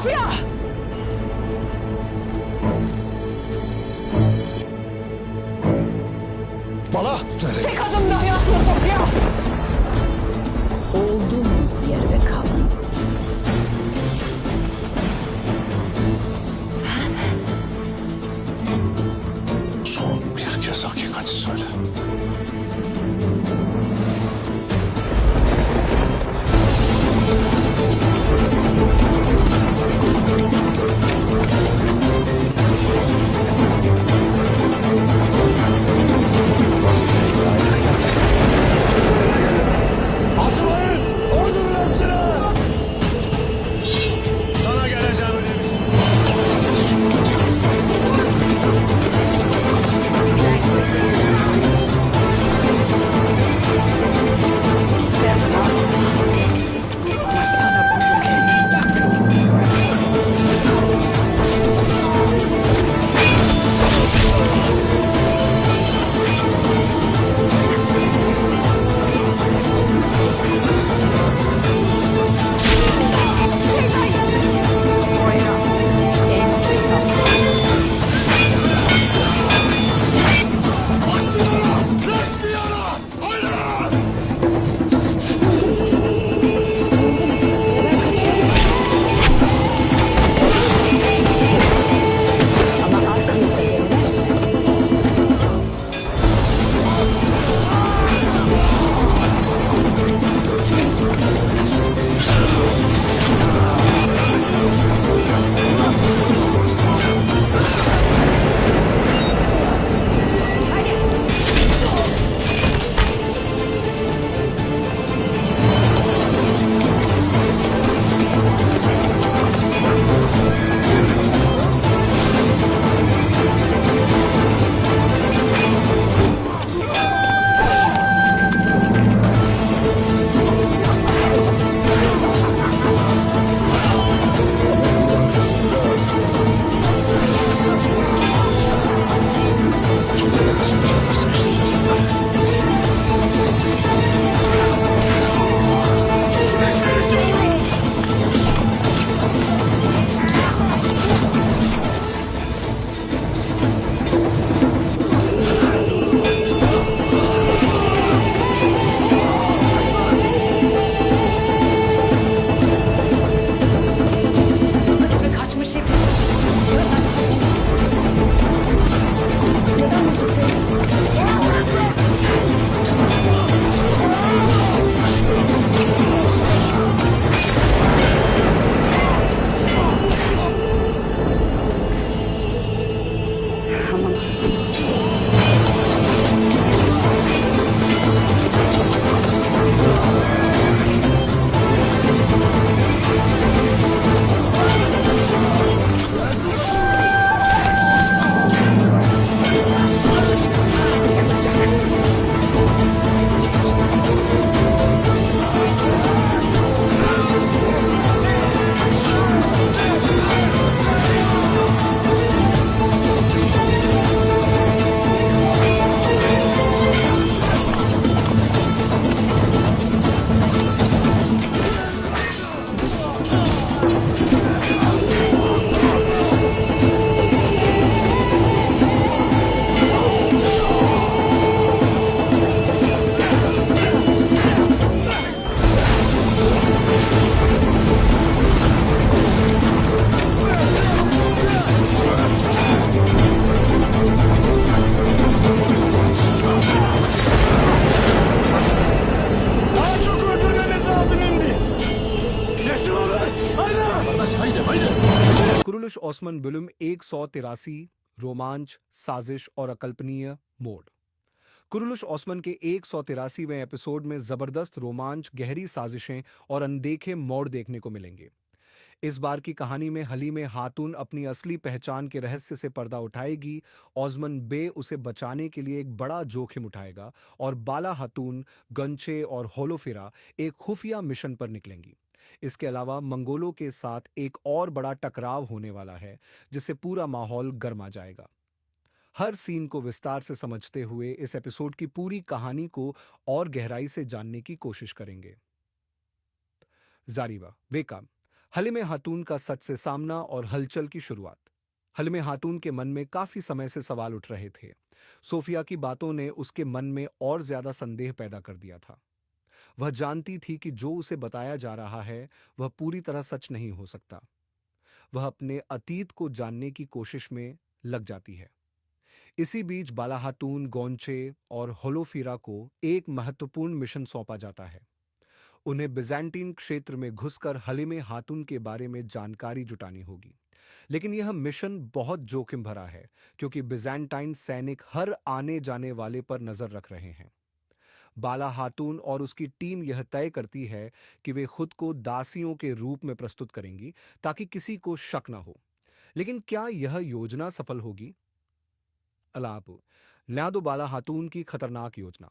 Sofya! Bala! Tek adımda hayatına Sofya! Olduğunuz yerde kalın. Son bir kez hakikati söyle. Acımayın! Öldürün hepsini! Sana geleceğim demiş. Sana bunu vermeyeceğim. Rastlayana! Hayır! Ama arkamızda gelirse nasıl gibi kaçmış hepsi. Aman Daha çok öldürmemiz lazım şimdi. Teslim olun! Haydi! Kardeş haydi haydi! Kurulus Osman बिलुम 183 रोमांच साजिश और अकल्पनीय mode. Kurulus Osman के 183वें episode में जबरदस्त रोमांच, गहरी साजिशें और अनदेखे मोड़ देखने को मिलेंगे। इस बार की कहानी में हलीमे हातून अपनी असली पहचान के रहस्य से पर्दा उठाएगी, ओस्मान बे उसे बचाने के लिए एक बड़ा जोखिम उठाएगा और बाला हातून, गंचे और होलोफिरा एक खुफिया मिशन पर निकलेंगी। इसके अलावा मंगोलों के साथ एक और बड़ा टकराव होने वाला है, जिससे पूरा माहौल गर्मा जाएगा। हर सीन को विस्तार से समझते हुए इस एपिसोड की पूरी कहानी को और गहराई से जानने की कोशिश करेंगे। जारीबा, वेका, हलीमे हातून का सच से सामना और हलचल की शुरुआत। हलीमे हातून के मन में काफी समय से सवाल उठ रहे थे। सोफिया की बातों ने उसके मन में और ज्यादा संदेह पैदा कर दिया था। वह जानती थी कि जो उसे बताया जा रहा है वह पूरी तरह सच नहीं हो सकता। वह अपने अतीत को जानने की कोशिश में लग जाती है। इसी बीच बाला हातून, गोंचे और होलोफीरा को एक महत्वपूर्ण मिशन सौंपा जाता है। उन्हें बिज़ेंटीन क्षेत्र में घुसकर हलीमे हातून के बारे में जानकारी जुटानी होगी। लेकिन यह मिशन बहुत जोखिम भरा है, क्योंकि बिज़ेंटाइन सैनिक हर आने जाने वाले पर नजर रख रहे हैं। बाला हातून और उसकी टीम यह तय करती है कि वे खुद को दासियों के रूप में प्रस्तुत करेंगी, ताकि किसी को शक न हो। लेकिन क्या यह योजना सफल होगी? अलाप न्यादो बाला हातून की खतरनाक योजना।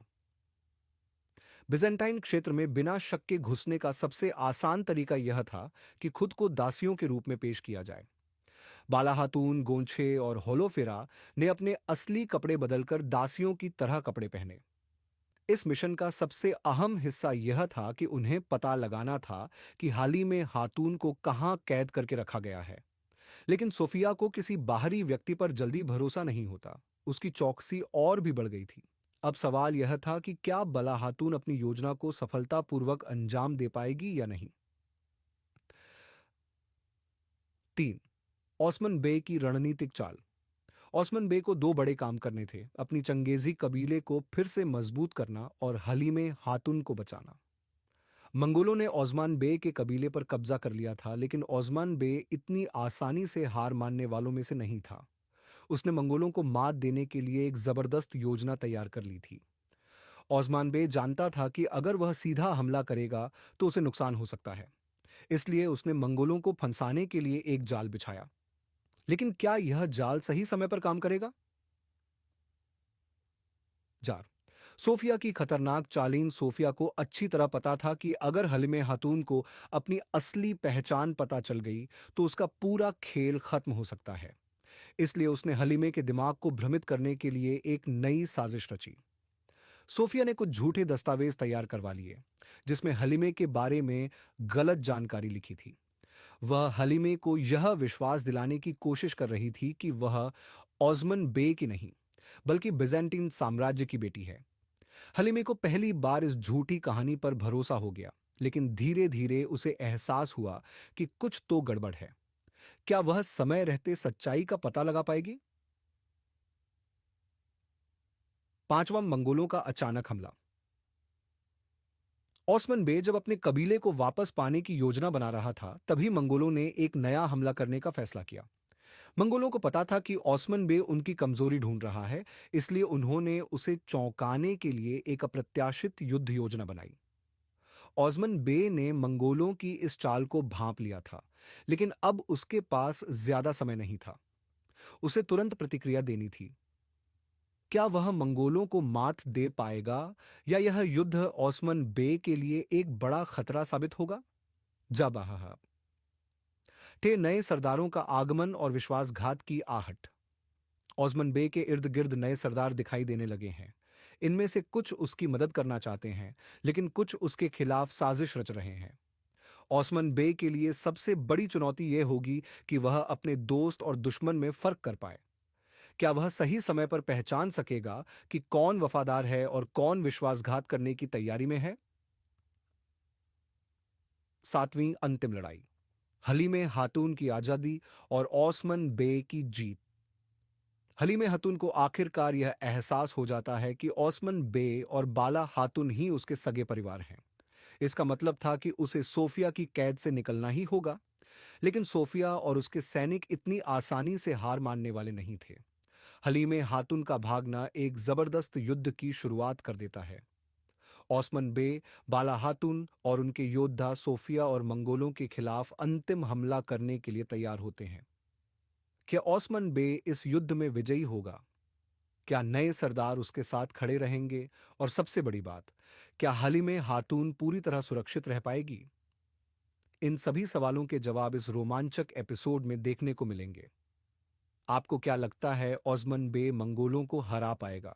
बिजेंटाइन क्षेत्र में बिना शक के घुसने का सबसे आसान तरीका यह था कि खुद को दासियों के रूप में पेश किया जाए। बाला हातून, गोंछे और होलोफेरा ने अपने असली कपड़े बदलकर दासियों की तरह कपड़े पहने। इस मिशन का सबसे अहम हिस्सा यह था कि उन्हें पता लगाना था कि हाल में हातून को कहां कैद करके रखा गया है। लेकिन सोफिया को किसी बाहरी व्यक्ति पर जल्दी भरोसा नहीं होता। उसकी चौकसी और भी बढ़ गई थी। अब सवाल यह था कि क्या बला हातून अपनी योजना को सफलतापूर्वक अंजाम दे पाएगी या नहीं। 3. ओस्मान बे की रणनीतिक चाल। ओस्मान बे को दो बड़े काम करने थे: अपनी चंगेजी कबीले को फिर से मजबूत करना और हलीमे हातून को बचाना। मंगोलों ने ओस्मान बे के कबीले पर कब्जा कर लिया था, लेकिन ओस्मान बे इतनी आसानी से हार मानने वालों में से नहीं था। उसने मंगोलों को मात देने के लिए एक जबरदस्त योजना तैयार कर ली थी। ओस्मान बे जानता था कि अगर वह सीधा हमला करेगा तो उसे नुकसान हो सकता है। इसलिए उसने मंगोलों को फंसाने के लिए एक जाल बिछाया। लेकिन क्या यह जाल सही समय पर काम करेगा? जार सोफिया की खतरनाक चालीन। सोफिया को अच्छी तरह पता था कि अगर हलीमे हातून को अपनी असली पहचान पता चल गई तो उसका पूरा खेल खत्म हो सकता है। इसलिए उसने हलीमे के दिमाग को भ्रमित करने के लिए एक नई साजिश रची। सोफिया ने कुछ झूठे दस्तावेज तैयार करवा लिए, जिसमें हलीमे के बारे में गलत जानकारी लिखी थी। वह हलीमे को यह विश्वास दिलाने की कोशिश कर रही थी कि वह ओस्मान बे की नहीं, बल्कि बिजेंटीन साम्राज्य की बेटी है। हलीमे को पहली बार इस झूठी कहानी पर भरोसा हो गया, लेकिन धीरे धीरे उसे एहसास हुआ कि कुछ तो गड़बड़ है। क्या वह समय रहते सच्चाई का पता लगा पाएगी? 5वां मंगोलों का अचानक हमला। ओस्मान बे जब अपने कबीले को वापस पाने की योजना बना रहा था, तभी मंगोलों ने एक नया हमला करने का फैसला किया। मंगोलों को पता था कि ओस्मान बे उनकी कमजोरी ढूंढ रहा है, इसलिए उन्होंने उसे चौंकाने के लिए एक अप्रत्याशित युद्ध योजना बनाई। ओस्मान बे ने मंगोलों की इस चाल को भांप लिया था, लेकिन अब उसके पास ज्यादा समय नहीं था। उसे तुरंत प्रतिक्रिया देनी थी। क्या वह मंगोलों को मात दे पाएगा, या यह युद्ध ओस्मान बे के लिए एक बड़ा खतरा साबित होगा? जब थे नए सरदारों का आगमन और विश्वासघात की आहट। ओस्मान बे के इर्द गिर्द नए सरदार दिखाई देने लगे हैं। इनमें से कुछ उसकी मदद करना चाहते हैं, लेकिन कुछ उसके खिलाफ साजिश रच रहे हैं। ओस्मान बे के लिए सबसे बड़ी चुनौती यह होगी कि वह अपने दोस्त और दुश्मन में फर्क कर पाए। क्या वह सही समय पर पहचान सकेगा कि कौन वफादार है और कौन विश्वासघात करने की तैयारी में है? 7वीं अंतिम लड़ाई। हलीमे हातून की आजादी और ओस्मान बे की जीत। हलीमे हातून को आखिरकार यह एहसास हो जाता है कि ओस्मान बे और बाला हातून ही उसके सगे परिवार हैं। इसका मतलब था कि उसे सोफिया की कैद से निकलना ही होगा। लेकिन सोफिया और उसके सैनिक इतनी आसानी से हार मानने वाले नहीं थे। हलीमे हातून का भागना एक जबरदस्त युद्ध की शुरुआत कर देता है। ओस्मान बे, बाला हातून और उनके योद्धा सोफिया और मंगोलों के खिलाफ अंतिम हमला करने के लिए तैयार होते हैं। क्या ओस्मान बे इस युद्ध में विजयी होगा? क्या नए सरदार उसके साथ खड़े रहेंगे? और सबसे बड़ी बात, क्या हलीमे हातून पूरी तरह सुरक्षित रह पाएगी? इन सभी सवालों के जवाब इस रोमांचक एपिसोड में देखने को मिलेंगे। आपको क्या लगता है, ओस्मान बे मंगोलों को हरा पाएगा?